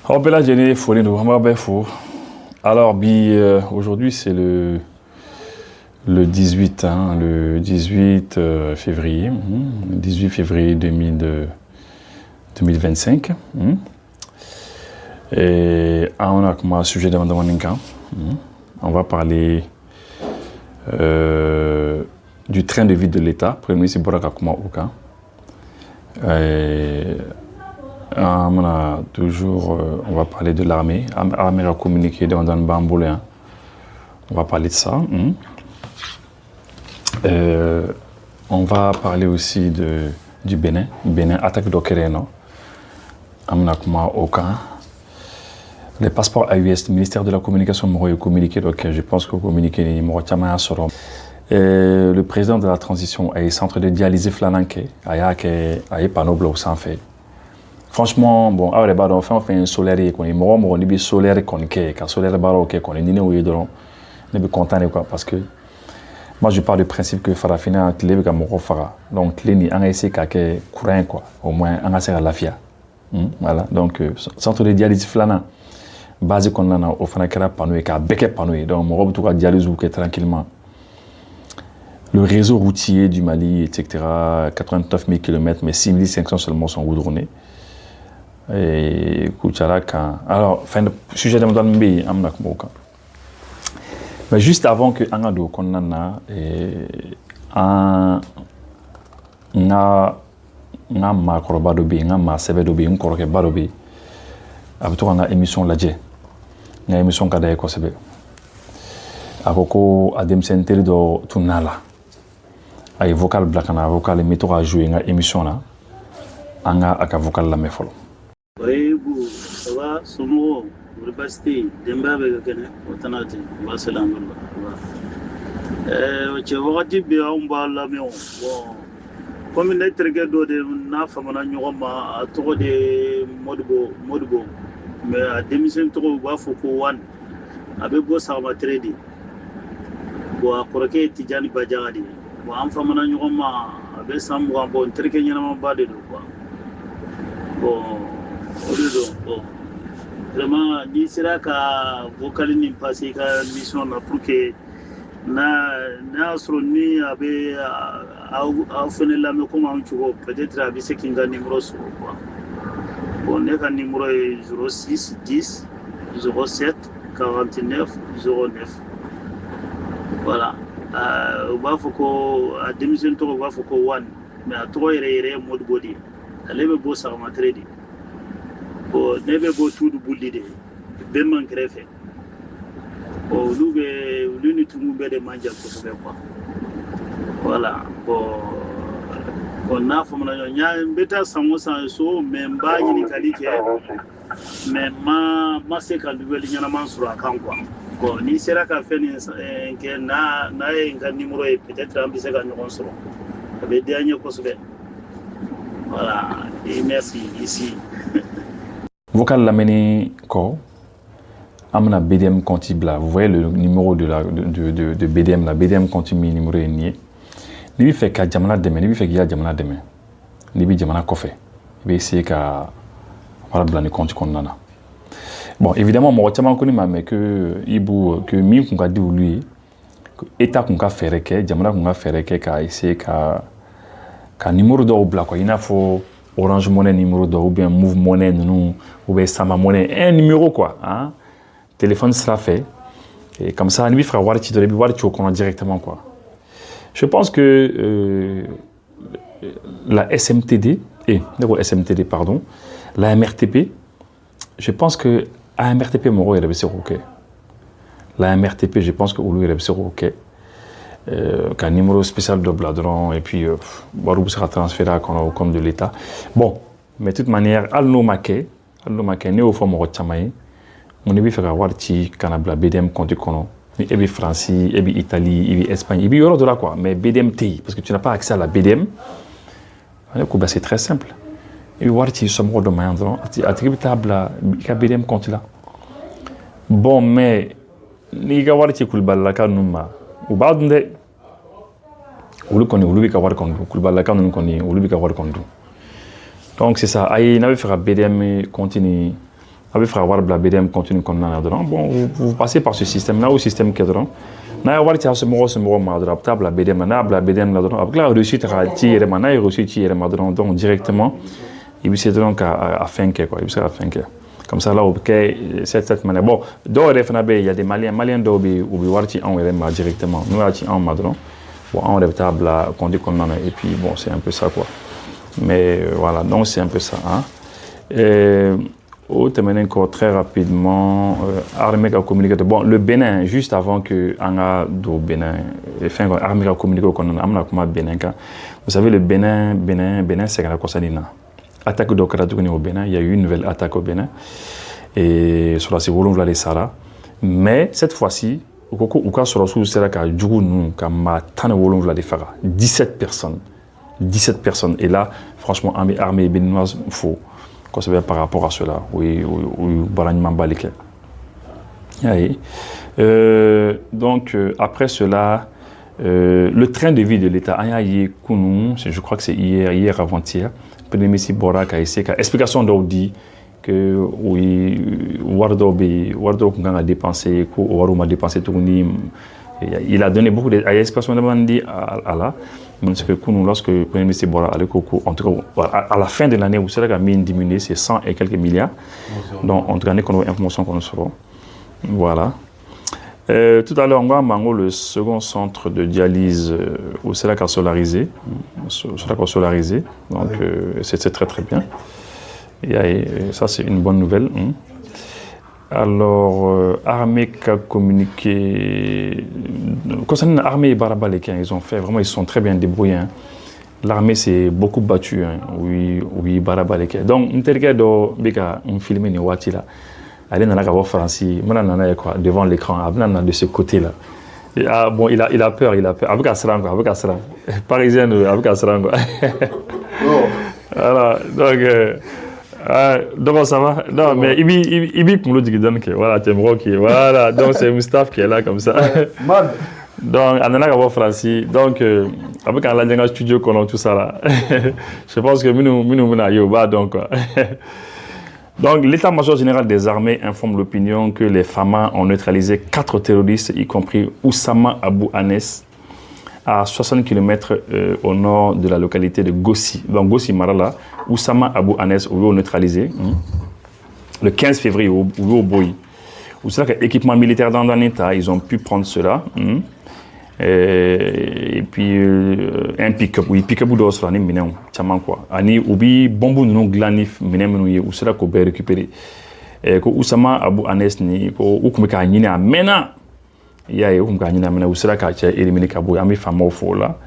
Oh, bella Jenny, faut nous vraiment faux. Alors, aujourd'hui, c'est le 18, hein, le 18 février, 18 février 2025. Et on a comme un sujet de on va parler du train de vie de l'État. Premier ministre Boraka Kuma Oka. On a toujours, on va parler de l'armée. L'armée a communiqué dans un bamboulé. Hein. On va parler de ça. On va parler aussi du Bénin. Bénin attaque d'Okereno. On a comme aucun. Les passeports AUS, le ministère de la Communication m'a communiqué, donc je pense que communiqué le président de la transition a un centre de dialyse flananké, a un panneau blanc sans fait. Franchement, bon, on fait un solaire, on est solaire qu'on est, car solaire baroque qu'on est né où il est content quoi, parce que moi je pars du principe que Farafina est le Gamoro Fara, donc les ni en essai qu'à courant quoi, au moins en assez à la FIA. Voilà, donc centre de dialyse flanant. Base qu'on a au Fanakara panneau et qu'à Beke panneau, donc mon robot tout dialyse ou tranquillement. Le réseau routier du Mali, etc., 89 000 km, mais 6 500 seulement sont goudronnés. Et Kouchalaka. Alors, fin de sujet de Madame B, mais juste avant que Angado Konana nga makoro badobe nga ma sebe dobe nkoro ke badobe abito nga émission ladje nga émission kada e ko sebe akoko adem senteri do tunala ay vocal black na vocal mito a jouer nga émission na anga aka vocal la mefolo Oyebu sawa somo university dembabe kene otanati wa salam che wakati be amba la me bon comme il est très gado de na famana nyoma a to de modbo mais a démission to ba foko wan abe bo sama trade bo akoroke tijani bajadi bo am famana nyoma abe sam bo bon treke nyana ma bade do quoi bon bon vraiment ni sera ka vocal ni passer ka mission na pour que na sroni abe a fene la me comme un chugo peut-être abe ce kinga numéro sur quoi bon ne ka numéro est 06 10 07 49 09 voilà ba foko a démission to ba foko one mais a trop ere mode body alebe bo sa ma trade bon nebe bo tout du bulli de ben man greffe bon l'uni tout be de manja ko quoi voilà bon na fo na nya mbeta samosa so memba ni kalike mais ma se ka duweli nyana mansura kan quoi bon ni sera ka feni ke na nga numéro et peut-être ambise ka non so be dernier ko so voilà et merci ici vocal lameni ko amna BDM Contibla. Vous voyez le numéro de BDM, la BDM Contimi numéro est nié. Ni fait qu'à Jamana demain, ni fait qu'il y a Jamana demain. Ni bi Jamana Kofé. Il va essayer qu'à voilà blâmer compte qu'on en a. Bon, évidemment, moi, je ne connais pas, mais que mi qu'on a dit lui, que État qu'on a fait que Jamana qu'on a fait que qu'à essayer qu'à numéro d'or blanc quoi. Il a faut Orange Money numéro d'or ou bien Move Money nous ou bien Sama Money un numéro quoi, hein. Téléphone sera fait et comme ça lui fera voir de voir qu'on a directement quoi. Je pense que la SMTD pardon, la MRTP, je pense que la MRTP moro il est OK. La MRTP je pense que lui il est OK. Qu'un numéro spécial de Bladron et puis Barou sera transféré au compte de l'État. Bon, mais de toute manière alno maké né au fond moro chamaye. On est faire voir ti canabla BDM compte kono ni ebi France ebi Italie ebi Espagne ebi euro de là quoi mais BDM TI parce que tu n'as pas accès à la BDM c'est très simple ebi voir ti somo do mayandron attribuer table ka BDM compte là bon mais ni ga voir ti kulballa ka numa ou badunde ou koni ou ka war kondu kulballa ka nun koni ou ka war kondu donc c'est ça ay na faire BDM continue avec frère la BDM continue comme là dedans. Bon, vous passez par ce système-là, au système cadran. Na wari ta se mo madra table la BDM na la BDM là dedans. Après la reçu ta tirer mana et reçu tirer madra donc directement il s'est donc à fin quoi, il s'est à fin. Comme ça là OK cette manière. Bon, dans les FNAB il y a des Maliens d'obi ou warti en ma directement. Nous warti en madron. Bon, on est table là qu'on dit qu'on en a et puis bon, c'est un peu ça quoi. Mais voilà, donc c'est un peu ça hein. Encore très rapidement, armée a communiqué. Bon, le Bénin, juste avant que Anga do Bénin, enfin, armée a communiqué qu'on a amené Bénin. Vous savez, le Bénin, c'est la Kosadina. Attaque de Karadouni au Bénin, il y a eu une nouvelle attaque au Bénin. Et sur la Sévolon, les Sara. Mais cette fois-ci, au cas sur la sous c'est là qu'à Djougou, qu'à Matane Wolon, la Fara. 17 personnes. 17 personnes. Et là, franchement, armée béninoise, faut. Par rapport à cela, oui, donc après cela, le train de vie de l'État, je crois que c'est hier avant-hier, Prémissi Borak a essayé, explication d'Audi que oui, Wardo a dépensé, Wardo m'a dépensé tout. Il a donné beaucoup d'explications à la. Parce que lorsque le Premier ministre Bora allait en tout cas, à la fin de l'année, où c'est là qu'il a diminué, c'est 100 et quelques milliards. Donc, on a une information qu'on saura. Voilà. Tout à l'heure, on va le second centre de dialyse où c'est là qu'il a solarisé. Donc, c'est très très bien. Et ça, c'est une bonne nouvelle. Alors, armée qui a communiqué. Concernant l'armée et Barabalekien, ils ont fait vraiment, ils sont très bien débrouillés. Hein. L'armée s'est beaucoup battue, hein. Oui, Barabalekien. Donc, on filmé une voiture là. Allez dans la voie française, devant l'écran, de ce côté-là. Ah, bon, il a peur. Avec Asrango. Parisien, avec Asrango. Voilà, donc ça va. Non, mais il vit pour le dire que voilà, tu es qui voilà, donc c'est Moustapha qui est là comme ça. Donc, on a la Francis. Donc, avec un studio qu'on a tout ça là. Je pense que nous donc. Donc, l'état-major général des armées informe l'opinion que les FAMA ont neutralisé 4 terroristes, y compris Oussama Abou Anes, à 60 km au nord de la localité de Gossi. Donc, Gossi Marala, Oussama Abou Anes, au neutralisé. Le 15 février, au Boyi. Vous savez que l'équipement militaire dans l'État, ils ont pu prendre cela. Et puis, un pick-up. Oui, pick-up ou d'autres, on est miné, tchaman quoi. Ani, oubi, bonbon, nous, glanif, miné, miné, ou cela qu'on peut récupérer. Et que Oussama Abou Anes, ni, ou comme qu'à nina, mena. Il y a eu un sera éliminé Kabou, fameux faux là.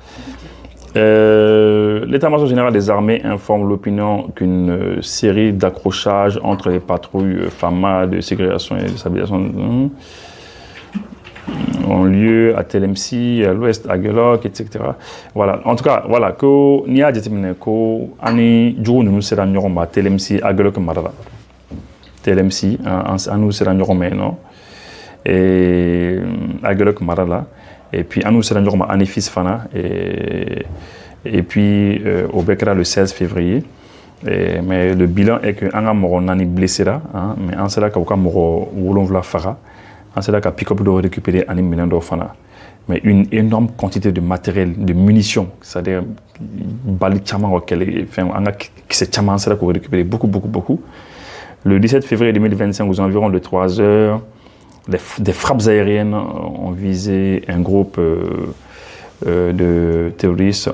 L'état-major général des armées informe l'opinion qu'une série d'accrochages entre les patrouilles FAMA de ségrégation et de stabilisation ont lieu à Telemsi, à l'ouest, à Gelok, etc. Voilà. En tout cas, voilà, que n'y a déterminé que ani jour nous sera à Telemsi, à Gelok Marara. Telemsi, à nous sera non. Et Agelok Marala, et puis à nous c'est un Anifis Fana, et puis au Bekra le 16 février. Mais le bilan est que Anga Moro Nani blessé là, mais en cela qu'Auka Moro Wolonvla Fara, en cela qu'à Pick-up doit récupérer Ani Milando Fana. Mais une énorme quantité de matériel, de munitions, c'est-à-dire Bali Tchaman, qui s'est Tchaman, c'est là qu'on récupérer beaucoup. Le 17 février 2025, aux environs de 3 heures, des frappes aériennes ont visé un groupe de terroristes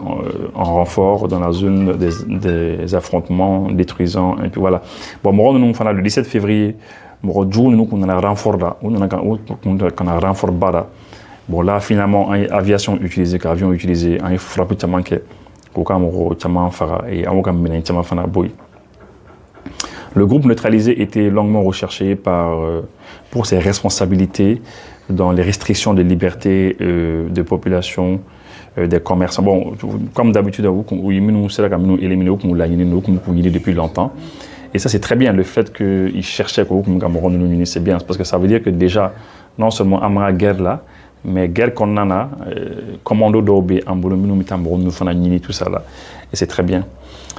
en renfort dans la zone des affrontements, détruisant. Et puis voilà. Bon, le 17 février, nous on a un renfort là, on a un renfort là. Bon là, finalement, aviation utilisée, avion utilisé, un frappé de manqué, et un boy. Le groupe neutralisé était longuement recherché pour ses responsabilités dans les restrictions de liberté de population, des commerçants. Bon, comme d'habitude, nous éliminer depuis longtemps. Et ça, c'est très bien. Le fait qu'ils cherchaient c'est bien, parce que ça veut dire que déjà, non seulement Amara guerre là, mais guerre qu'on en a, commando d'Obé, en Bolomino, nous faisons tout ça là, et c'est très bien.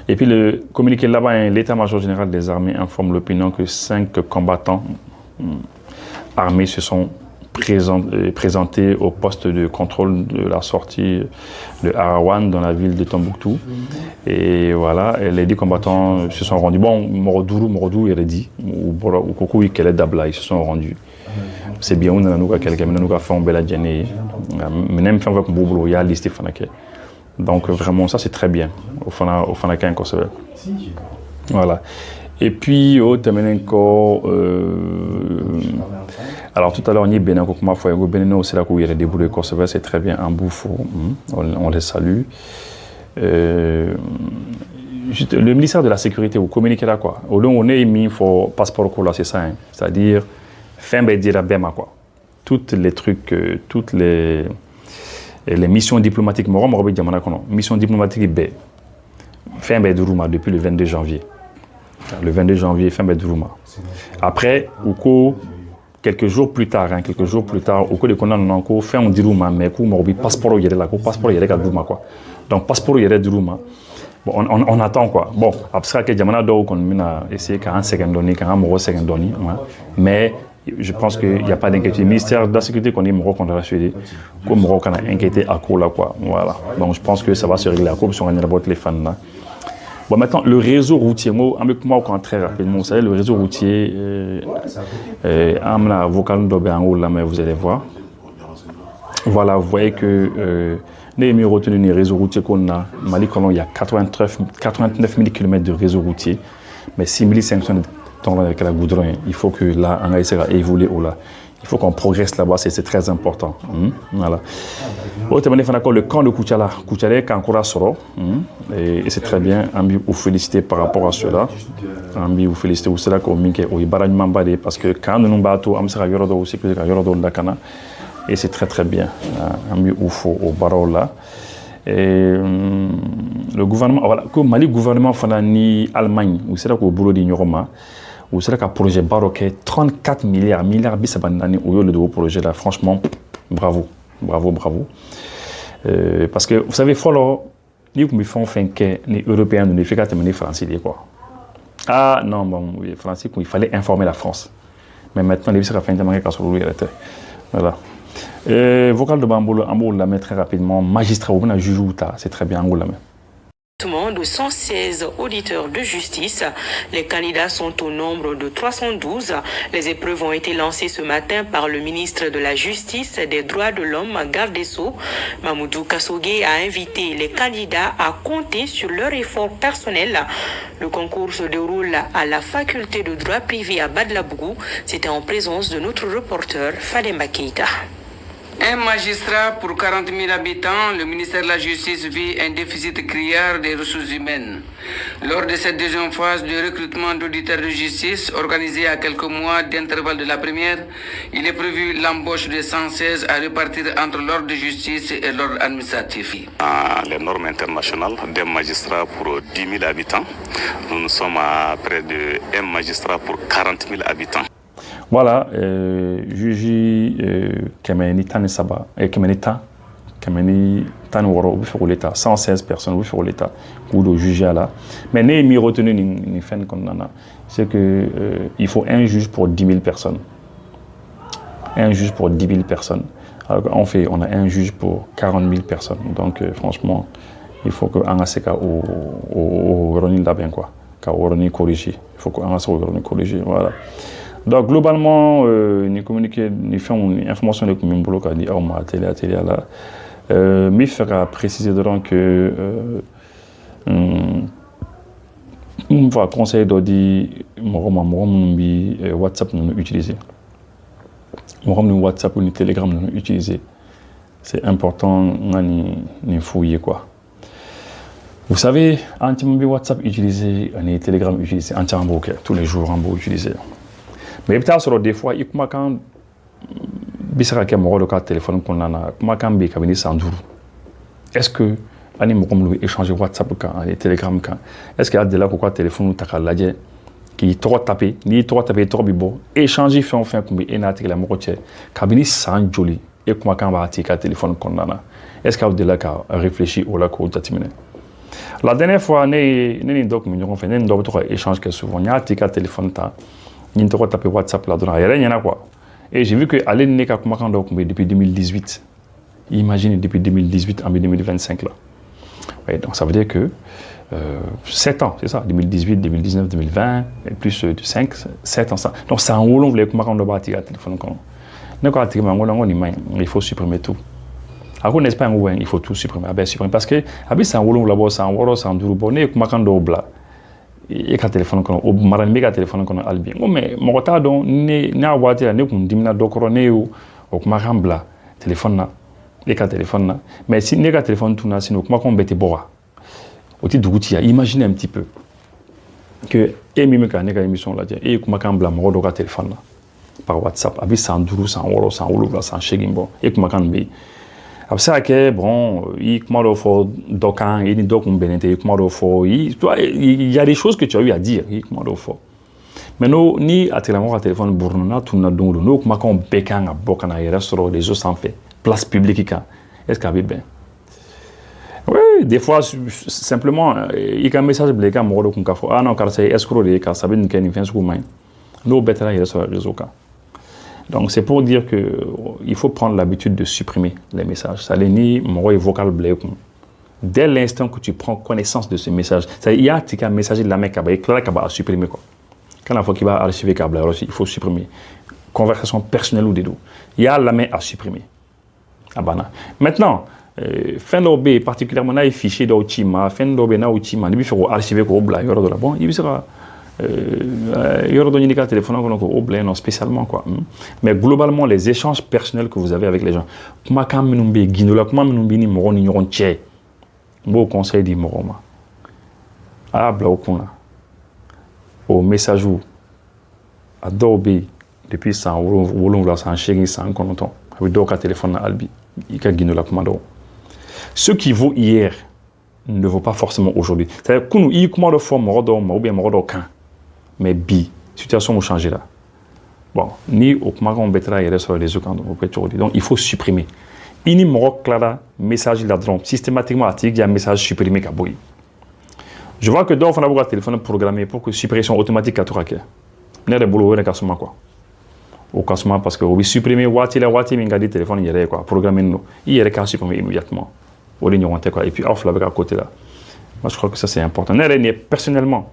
Et puis le communiqué là-bas, l'état-major général des armées informe l'opinion que 5 combattants armés se sont présentés au poste de contrôle de la sortie de Arawan dans la ville de Tombouctou. Et voilà, et les 10 combattants se sont rendus. Bon, Morodou, il a dit, ou Koko, ils se sont rendus. C'est bien, on a quelqu'un, on a fait un bel adjane, même fait un boulot, il y a listé Fanake. Donc vraiment, ça c'est très bien, au Fanake en Kosovo. Voilà. Et puis, au Temenenko, alors tout à l'heure, on y est bien, c'est là où il y a des déboules Kosovo, c'est très bien, en bouffe, on les salue. Le ministère de la Sécurité, vous communiquez là quoi. Au lieu on est mis pour passeport là, c'est ça, hein. C'est-à-dire fin dire Bema quoi. Toutes les trucs, toutes les missions diplomatiques, mission diplomatique B. Fin Rouma depuis le 22 janvier. Le 22 janvier, fin Rouma. Après, quelques jours plus tard, au cours de Konan, fin on dit Rouma, mais passeport il y a là, passeport il y a Rouma quoi. Donc passeport il y a Rouma. Bon, on attend quoi. Bon, après que Jamana doit qu'on a essayé qu'un second donné, qu'un mois second donné, mais je pense qu'il n'y a pas d'inquiétude. Le ministère de la Sécurité qu'on est Maroc, on a rassuré, comme Maroc on a inquiété à quoi là quoi. Voilà. Donc je pense que ça va se régler à quoi, parce qu'on a d'abord les fans là. Bon maintenant le réseau routier, moi avec moi très rapidement, vous savez le réseau routier, amna vocal d'obé en haut là, mais vous allez voir. Voilà, vous voyez que les mieux retenus les réseaux routiers qu'on a, Mali Colon, il y a 89 000 km de réseau routier, mais 6 500 avec la goudron. Il faut que là, on a essayé d'évoluer là. Il faut qu'on progresse là-bas, c'est très important. Voilà. Le camp de Kouchala, est encore soro. Et c'est très bien. Ambi vous féliciter par rapport à cela. Ambi vous féliciter aussi là qu'on minke au Ibarani parce que quand nous bateau, am sera yorodo aussi que yorodo lakana. Et c'est très très bien. Ambi oufo au baro là. Et le gouvernement, voilà, que Mali gouvernement fanani Allemagne, ou c'est là qu'au boulot d'Ignoroma. Ou c'est là qu'un projet baroque 34 milliards bisabandani au lieu de vos projets là, franchement, bravo. Parce que vous savez, follow, les Européens ne font qu'à les Français quoi. Ah non, bon, les Français, il fallait informer la France. Mais maintenant, les Français ont fait un voilà. Vocal de Bamboul, Amboul la met très rapidement. Magistrat, ou bien juge c'est très bien, Amboul la met. De 116 auditeurs de justice. Les candidats sont au nombre de 312. Les épreuves ont été lancées ce matin par le ministre de la Justice et des Droits de l'Homme, garde des Sceaux. Mamoudou Kassogué a invité les candidats à compter sur leur effort personnel. Le concours se déroule à la faculté de droit privé à Badlabougou. C'était en présence de notre reporter Fademba Keita. Un magistrat pour 40 000 habitants, le ministère de la Justice vit un déficit criard des ressources humaines. Lors de cette deuxième phase de recrutement d'auditeurs de justice, organisée à quelques mois d'intervalle de la première, il est prévu l'embauche de 116 à répartir entre l'ordre de justice et l'ordre administratif. Les normes internationales d'un magistrat pour 10 000 habitants, nous sommes à près de 1 magistrat pour 40 000 habitants. Voilà, juge Kemeni Tan Saba, Kemeni Tan Woro, vous l'État, 116 personnes, vous l'État, ou le juge là. Mais n'est retenu ni fin qu'on en a, c'est que il faut un juge pour 10 000 personnes. Un juge pour 10 000 personnes. Alors on a un juge pour 40 000 personnes. Donc franchement, il faut qu'on ait ça au Ronil là bien quoi, qu'au Ronil corrigé. Il faut qu'on ait ça au Ronil corrigé, voilà. Donc globalement, nous communiquons, nous faisons une information de commune bloc à dire télé là. Mais il faudra préciser que on va conseiller de dire WhatsApp nous utiliser. WhatsApp ou Telegram nous utiliser. C'est important de fouiller quoi. Vous savez, anti-mobile WhatsApp utiliser, Telegram utiliser, anti-mobile tous les jours on va utiliser. Mais peut-être des fois, il y a quand bisara ke mɔgɔ dɔ ka téléphone kɔnɔna na kumakan bɛ kabini san 5 est-ce que ani mɔgɔ minnu bɛ échanger WhatsApp kan ani Telegram kan est-ce que a delila k'u ka téléphone ta k'a lajɛ k'i tɔgɔ taper n'i y'i tɔgɔ taper i tɔgɔ bɛ bɔ échanger fɛn o fɛn kun bɛ e n'a tigilamɔgɔ cɛ kabini san joli et comment quand va tika téléphone condamna est-ce que vous de là qu'à réfléchir au là qu'au tatimine la dernière fois né donc nous fait né donc échange que souvent il y a tika téléphone ta ni to taper WhatsApp là dedans il y en a quoi et j'ai vu que aller né ka comment quand donc depuis 2018 imaginez depuis 2018 en 2025 là ouais, donc ça veut dire que 7 ans, c'est ça, 2018, 2019, 2020, et plus de 7 ans. Ça. Donc, c'est en roulant, vous voulez comment on doit bâtir le téléphone. Il faut supprimer tout. Alors, n'est-ce pas un roulant, il faut tout supprimer. Ah ben, supprimer. Parce que, c'est en roulant, là-bas, c'est en roulant, c'est en double, comment on doit bla. Et quand téléphone, au maran, méga téléphone, on a albien. Mais, mon retard, donc, n'a pas été là, n'est qu'on dimina d'ocoroné ou maran bla, téléphone là, et quand téléphone là. Mais si n'est qu'un téléphone tout là, sinon, comment on bête boire. Imaginez un petit peu que Emimeka n'est qu'à émission là et comment quand blâme au téléphone là par WhatsApp avec 112 100 100 100 chegimbo et comment quand mais après ça que bon il comment faut docan et ni doc on benete comment faut il y a des choses que tu as eu à dire comment faut mais nous ni à téléphone bourna tout na donc nous comment quand bekan à bokana et restaurant les autres sans fait place publique est-ce qu'il y a bien. Oui, des fois, simplement, il y a un message qui est ah non, car c'est escroc, car ça veut dire qu'il y a une fin de nous, bêtons, il y a sur le réseau. Donc, c'est pour dire qu'il faut prendre l'habitude de supprimer les messages. Ça n'est ni mon vocal blé. Dès l'instant que tu prends connaissance de ce message, il y a un message de la mec qui va supprimer. Quand la fois qu'il va archiver, il faut supprimer. Conversation personnelle ou des deux. Il y a la main à supprimer. Maintenant, fin d'obé particulièrement les fichiers d'Ochima, fin d'obé na Ochima, il faut archiver ko obla yoro de la bon, il sera yoro de nika téléphone ko obla non spécialement quoi. Mais globalement les échanges personnels que vous avez avec les gens, comment quand minumbe ginola comment minumbe ni moro ni nyoron tché. Mo conseil di moroma. Ah bla okuna. Au message ou adobe depuis 100 wolon la 100 chéri 100 konton. Avec d'autres téléphones na albi. Il ka ginola commando. Ce qui vaut hier ne vaut pas forcément aujourd'hui. C'est-à-dire que nous, il y a comment de forme, ou bien quand. Mais bi, situation a changé là. Bon, ni au comment on mettra hier sur les autres aujourd'hui. Donc il faut supprimer. Il y a un message là-dedans, systématiquement, il y a un message supprimé. Je vois que d'autres ont un téléphone programmé pour que suppression automatique à tout raquer. Il y a des boulots, quoi. Au cassement parce que oui supprimer wati minga di téléphone il y a quoi programmer nous il y a qu'à supprimer immédiatement au ligne quoi et puis off là avec à côté là moi je crois que ça c'est important n'est personnellement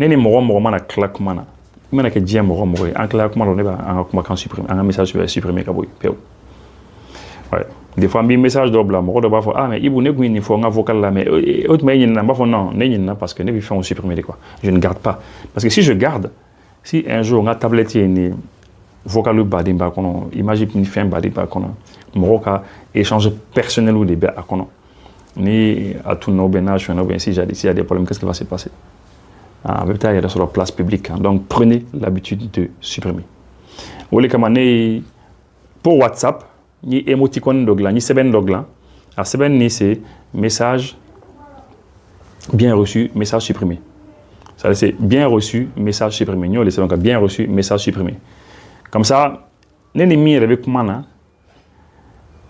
n'est mo na claque mana mana que dia mo en claque mana on est en comment supprimer un message supprimer kaboy ouais des fois un message double là mo do ba fo ah mais ibu ne il faut un vocal là mais autre mais il n'a pas non n'est parce que ne il faut supprimer quoi je ne garde pas parce que si je garde si un jour on a tablette ni vocal badi ba kono image ni fin badi ba kono moroka échange personnel ou débat à kono ni à tout nos bénage no ben si j'ai il y a des problèmes qu'est-ce qui va se passer avec ça il y a sur la place publique donc prenez l'habitude de supprimer ou les kamane pour WhatsApp ni émoticône dogla ni seben dogla à seben ni c'est message bien reçu message supprimé ça c'est bien reçu message supprimé nous les donc bien reçu message supprimé. Comme ça, n'ennemi avec mana,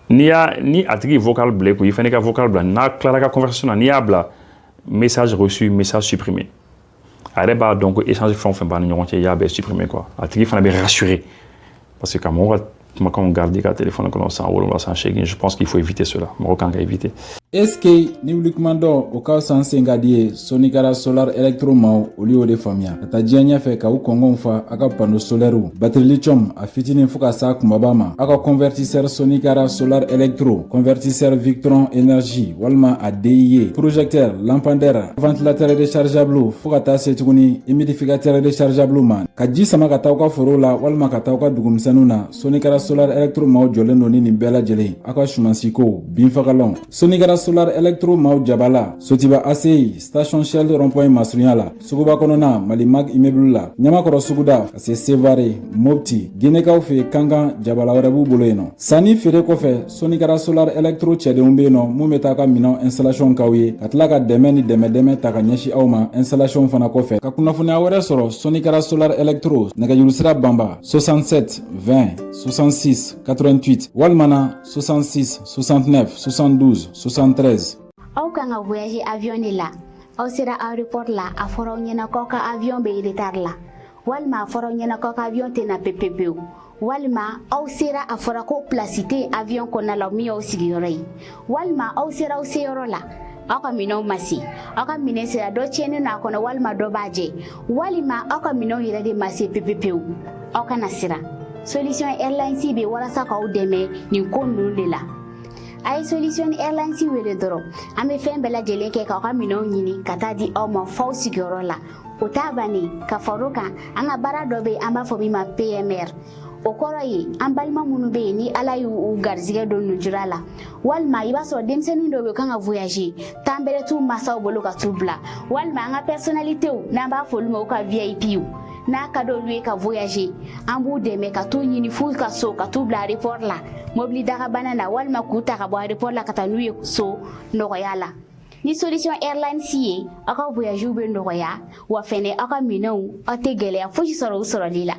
ni atri vocal blé, il faut que vocal blanc, na clara conversation, ni abla, message reçu, message supprimé. Arreba donc échange fond fin ban n'ont y a supprimé quoi. Atri faut bien rassurer parce que quand on garde le téléphone qu'on s'en roule, on va s'en chéguer. Je pense qu'il faut éviter cela. Marocain va éviter. Est-ce que nous recommandons au cas sans s'engager Sonikara Solar Electromau au lieu de famille? Ta dianya fait ka ou kongon fa aka panneau solaire ou batterie lithium a fitini fuka sa kumabama aka convertisseur Sonikara Solar Electro convertisseur Victron Energy walma a DIE projecteur lampadaire ventilateur rechargeable fuka ta setuguni humidificateur rechargeable man kaji sama ka tawka forola walma ka tawka dugumsanuna Sonikara Solar Electromau joleno ni bela jele aka shumansiko binfakalon Sonikara Solar Electro Mau Jabala, Sotiba ACI, Station Shell Rond-Point Masriala, Suguba Konona, Malimag Immeuble la, Nyamakoro Suguda, Ase Sevare, Mopti, Gineka Fe Kanga, Jabala Warabu Boleno. Sani Fere Kofe, Sonikara Solar Electro Chede Umbeno, Mumetaka Minan Installation Kawi, Katlaka Demeni Deme Taka Nyeshi Auma, Installation Fana Kofe, Kakunafune Awere Soro, Sonikara Solar Electro, Nagajurusira Bamba, 67 20 66 88, Walmana 66 69 72 73. Au kanga voyage avion la, au sera aéroport la, a foro nyena koka avion be retard la. Walma foro nyena koka avion te na PPP. Walma au sera a foro ko placité avion kona la mi au sigiroi. Walma au sera au sero la. Aka mino masi, aka mine sera do chene na kona walma do baje. Walima aka mino yira de masi PPP. Aka nasira. Solution Airlines be wala sa ka udeme ni kondu de la. Ay Solution Airlines wele doro. Ame fen bela jele ke ka mino nyini kata di o mo fau sigoro la. Utabani ka faruka anga bara dobe amba fomi ma PMR. Okoro yi ambalma munu be ni ala yu garzige do nujurala. Walma iba so demseni dobe kanga voyager. Tambere tu masa obolo ka tubla. Walma anga personnalité ou namba foluma ka VIP ou. Na kado lui ka voyager ambu de me ka to nyini fu ka so ka to bla report la mobili daga banana walma kuta ka bo report la kata nuye so no yala ni Solution Airlines si aka voyager be no ya wa fene aka minou ategele a fuji soro lila